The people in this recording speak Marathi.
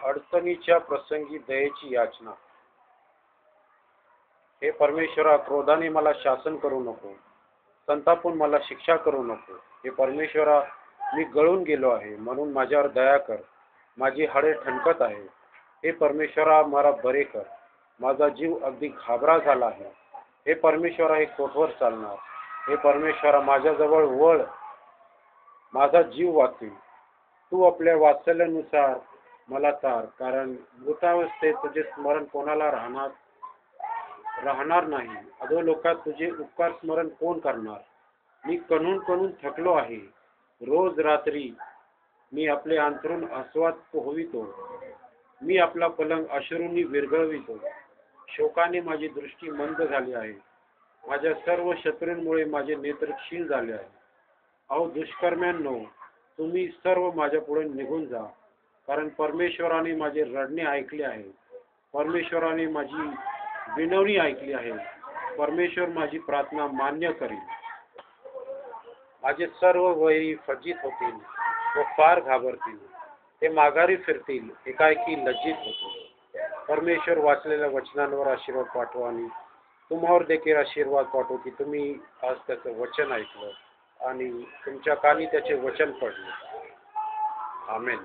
अडचणीच्या प्रसंगी दयेची याचना. हे परमेश्वरा, क्रोधाने मला शासन करू नको, संतापून मला शिक्षा करू नको. हे परमेश्वरा, मी गळून गेलो आहे, म्हणून माझ्यावर दया कर. माझी हाडे ठणकत आहे. हे परमेश्वरा, मला बरे कर. माझा जीव अगदी घाबरा झाला आहे. हे परमेश्वरा, हे कोठवर चालणार? हे परमेश्वरा, माझ्याजवळ वळ, माझा जीव वाचवी. तू आपल्या वात्सल्यानुसार मला तार, कारण मृतावस्थेत तुझे स्मरण कोणाला राहणार नाही. अधोलोकात तुझे उपकार स्मरण कोण करणार? मी कणून कणून थकलो आहे. रोज रात्री मी आपले अंथरूण आस्वाद पोहवितो. मी आपला पलंग अश्रूंनी विरघळवितो. शोकाने माझी दृष्टी मंद झाली आहे. माझ्या सर्व शत्रूंमुळे माझे नेत्र क्षीण झाले आहे. अहो दुष्कर्म्यांनो, तुम्ही सर्व माझ्या पुढे निघून जा, कारण परमेश्वराने माझे रडणे ऐकले आहे. परमेश्वराने माझी विनवणी ऐकली आहे. परमेश्वर माझी प्रार्थना मान्य करील. माझे सर्व वैरी फजित होतील व फार घाबरतील. ते माघारी फिरतील, एकाएकी लज्जित होतील. परमेश्वर वाचलेल्या वचनांवर आशीर्वाद पाठवा आणि तुम्हावर देखील आशीर्वाद पाठवो की तुम्ही आज त्याचं वचन ऐकलं आणि तुमच्या कानी त्याचे वचन पडले. आमेन.